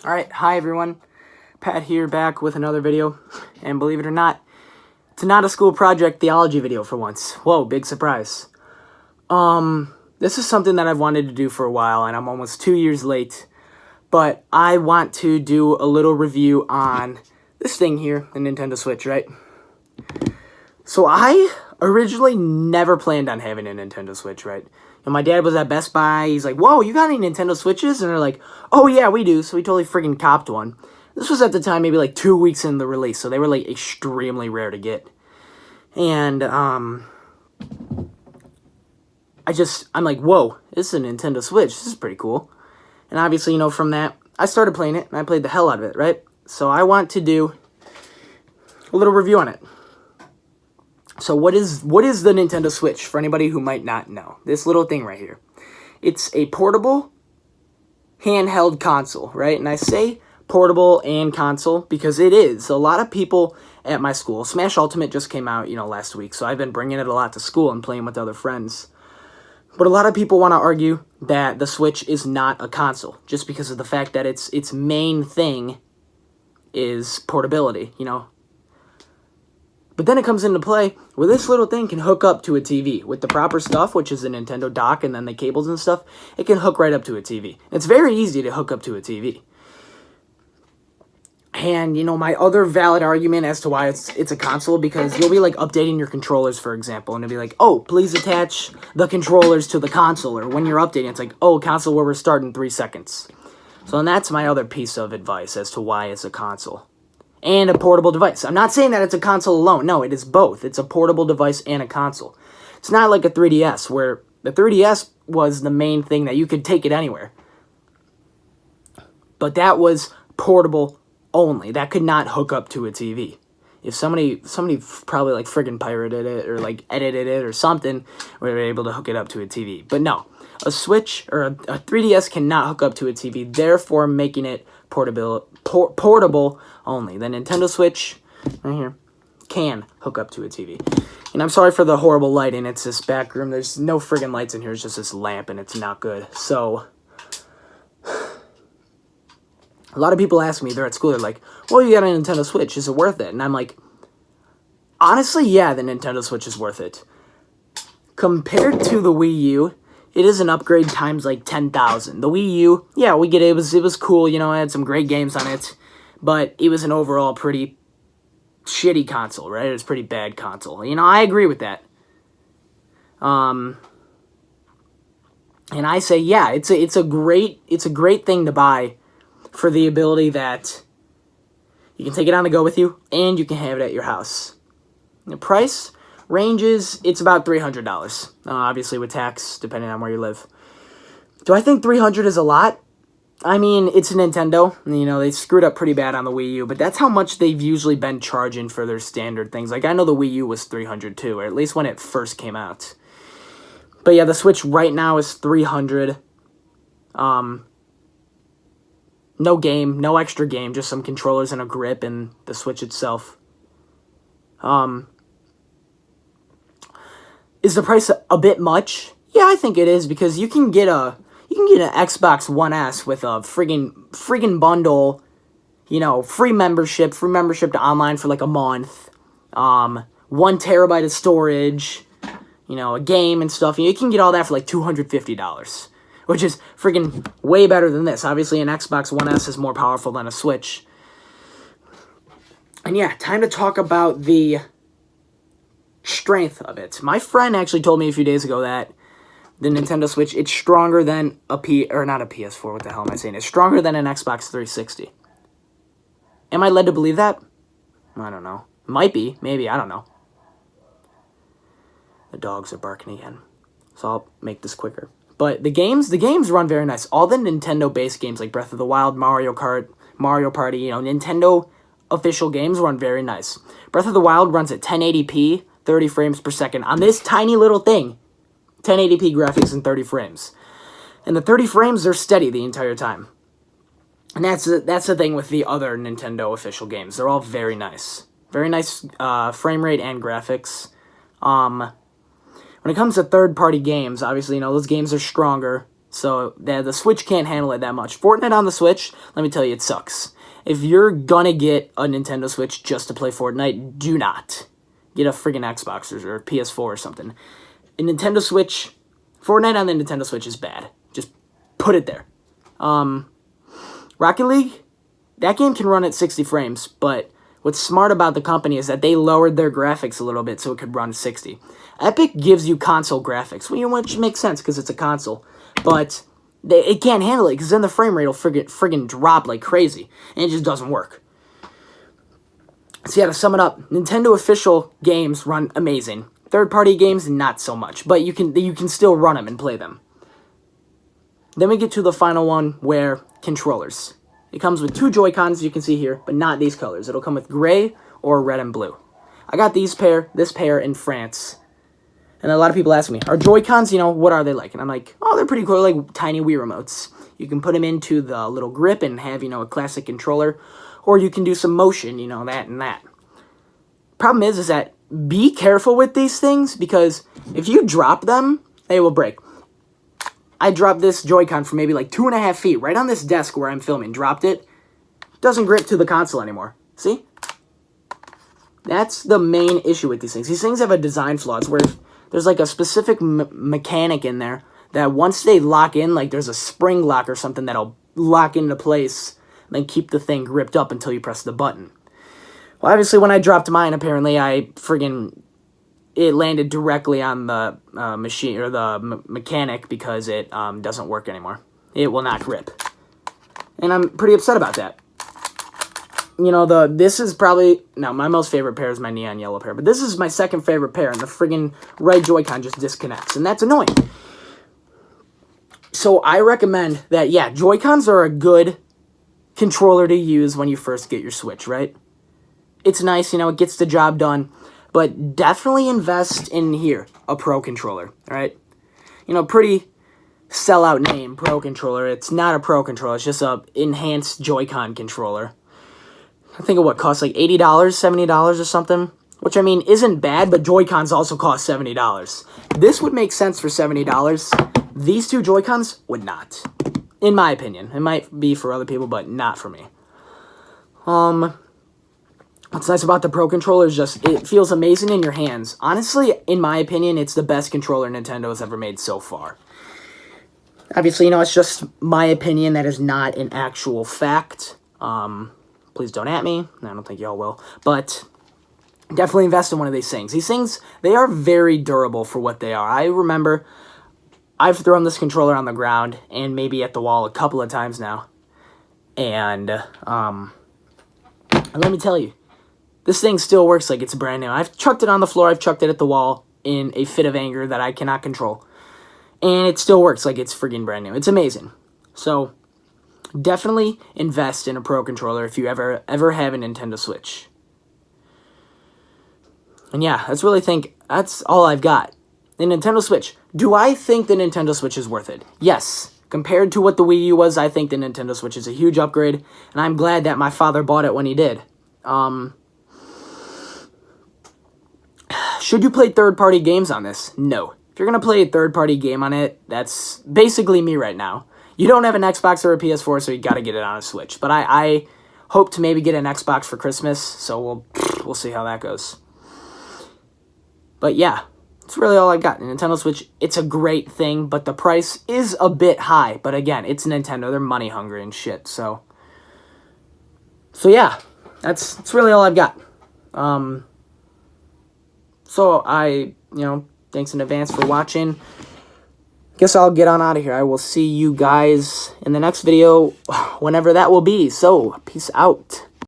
Alright, hi everyone. Pat here, back with another video. And believe it or not, it's not a school project theology video for once. Whoa, big surprise. This is something that I've wanted to do for a while, and I'm almost 2 years late. But I want to do a little review on this thing here, the Nintendo Switch, right? So I originally never planned on having a Nintendo Switch, right? And my dad was at Best Buy. He's like, whoa, you got any Nintendo Switches? And they're like, oh yeah, we do. So we totally freaking copped one. This was at the time maybe like 2 weeks in the release. So they were like extremely rare to get. And I'm like, whoa, this is a Nintendo Switch. This is pretty cool. And obviously, from that, I started playing it. And I played the hell out of it, right? So I want to do a little review on it. So what is the Nintendo Switch, for anybody who might not know? This little thing right here. It's a portable handheld console, right? And I say portable and console because it is. A lot of people at my school, Smash Ultimate just came out, last week, so I've been bringing it a lot to school and playing with other friends. But a lot of people want to argue that the Switch is not a console, just because of the fact that its main thing is portability, But then it comes into play where this little thing can hook up to a TV. With the proper stuff, which is the Nintendo dock and then the cables and stuff, it can hook right up to a TV. It's very easy to hook up to a TV. And, my other valid argument as to why it's a console, because you'll be, updating your controllers, for example, and it'll be like, oh, please attach the controllers to the console, or when you're updating, it's like, oh, console will restart in 3 seconds. So, and that's my other piece of advice as to why it's a console. And a portable device. I'm not saying that it's a console alone. No, it is both. It's a portable device and a console. It's not like a 3DS, where the 3DS was the main thing that you could take it anywhere. But that was portable only. That could not hook up to a TV. If somebody probably friggin' pirated it or edited it or something, we were able to hook it up to a TV. But no, a Switch or a 3DS cannot hook up to a TV, therefore making it portable only. The Nintendo Switch, right here, can hook up to a TV. And I'm sorry for the horrible lighting. It's this back room. There's no friggin' lights in here. It's just this lamp, and it's not good. So, a lot of people ask me, they're at school, they're like, well, you got a Nintendo Switch. Is it worth it? And I'm like, honestly, yeah, the Nintendo Switch is worth it. Compared to the Wii U, it is an upgrade times 10,000. The Wii U, yeah, we get it. It was cool, it had some great games on it. But it was an overall pretty shitty console, right? It was a pretty bad console. I agree with that. And I say, yeah, it's a great thing to buy for the ability that you can take it on the go with you and you can have it at your house. The price ranges, it's about $300. Obviously with tax, depending on where you live. Do I think $300 is a lot? I mean, it's a Nintendo. They screwed up pretty bad on the Wii U, but that's how much they've usually been charging for their standard things. I know the Wii U was $300 too, or at least when it first came out. But yeah, the Switch right now is $300. No game, no extra game, just some controllers and a grip and the Switch itself. Is the price a bit much? Yeah, I think it is, because you can get an Xbox One S with a friggin' bundle, free membership to online for a month, 1 terabyte of storage, a game and stuff. You can get all that for $250, which is friggin' way better than this. Obviously, an Xbox One S is more powerful than a Switch. And yeah, time to talk about the strength of it. My friend actually told me a few days ago that the Nintendo Switch, it's stronger than not a PS4, what the hell am I saying? It's stronger than an Xbox 360. Am I led to believe that? I don't know. Might be, maybe, I don't know. The dogs are barking again, so I'll make this quicker. But the games run very nice. All the Nintendo-based games like Breath of the Wild, Mario Kart, Mario Party, Nintendo official games run very nice. Breath of the Wild runs at 1080p, 30 frames per second on this tiny little thing. 1080p graphics and 30 frames. And the 30 frames are steady the entire time. And that's the thing with the other Nintendo official games. They're all very nice. Very nice frame rate and graphics. When it comes to third-party games, obviously, those games are stronger. So the Switch can't handle it that much. Fortnite on the Switch, let me tell you, it sucks. If you're gonna get a Nintendo Switch just to play Fortnite, do not. Get a friggin' Xbox or PS4 or something. A Nintendo Switch, Fortnite on the Nintendo Switch is bad. Just put it there. Rocket League, that game can run at 60 frames, but what's smart about the company is that they lowered their graphics a little bit so it could run 60. Epic gives you console graphics, which makes sense because it's a console, but it can't handle it because then the frame rate will friggin' drop like crazy, and it just doesn't work. So yeah, to sum it up, Nintendo official games run amazing. Third-party games, not so much, but you can still run them and play them. Then we get to the final one, where controllers. It comes with 2 Joy-Cons, you can see here, but not these colors. It'll come with gray or red and blue. I got this pair in France. And a lot of people ask me, are Joy-Cons, what are they like? And I'm like, oh, they're pretty cool, like tiny Wii remotes. You can put them into the little grip and have, a classic controller. Or you can do some motion, that and that. Problem is that be careful with these things, because if you drop them, they will break. I dropped this Joy-Con from maybe like 2.5 feet, right on this desk where I'm filming. Dropped it. Doesn't grip to the console anymore. See? That's the main issue with these things. These things have a design flaw. It's where there's like a specific mechanic in there that once they lock in, like there's a spring lock or something that'll lock into place and then keep the thing gripped up until you press the button. Well, obviously when I dropped mine, apparently it landed directly on the machine or the mechanic because it doesn't work anymore. It will not grip. And I'm pretty upset about that. This is probably, my most favorite pair is my neon yellow pair, but this is my second favorite pair, and the friggin' right Joy-Con just disconnects, and that's annoying. So I recommend that, yeah, Joy-Cons are a good controller to use when you first get your Switch, right? It's nice, it gets the job done. But definitely invest in here, a Pro Controller, all right? Pretty sellout name, Pro Controller. It's not a Pro Controller. It's just a enhanced Joy-Con controller. I think it costs like $80, $70 or something, which, isn't bad, but Joy-Cons also cost $70. This would make sense for $70. These 2 Joy-Cons would not, in my opinion. It might be for other people, but not for me. What's nice about the Pro Controller is just, it feels amazing in your hands. Honestly, in my opinion, it's the best controller Nintendo has ever made so far. Obviously, it's just my opinion. That is not an actual fact. Please don't at me. I don't think y'all will. But definitely invest in one of these things. These things, they are very durable for what they are. I remember I've thrown this controller on the ground and maybe at the wall a couple of times now. And let me tell you, this thing still works like it's brand new. I've chucked it on the floor. I've chucked it at the wall in a fit of anger that I cannot control. And it still works like it's friggin' brand new. It's amazing. So, definitely invest in a Pro Controller if you ever have a Nintendo Switch. And yeah, that's all I've got. The Nintendo Switch. Do I think the Nintendo Switch is worth it? Yes. Compared to what the Wii U was, I think the Nintendo Switch is a huge upgrade. And I'm glad that my father bought it when he did. Should you play third-party games on this? No. If you're going to play a third-party game on it, that's basically me right now. You don't have an Xbox or a PS4, so you got to get it on a Switch. But I hope to maybe get an Xbox for Christmas, so we'll see how that goes. But yeah, that's really all I've got. The Nintendo Switch, it's a great thing, but the price is a bit high. But again, it's Nintendo. They're money hungry and shit, so yeah, that's really all I've got. So thanks in advance for watching. Guess I'll get on out of here. I will see you guys in the next video, whenever that will be. So, peace out.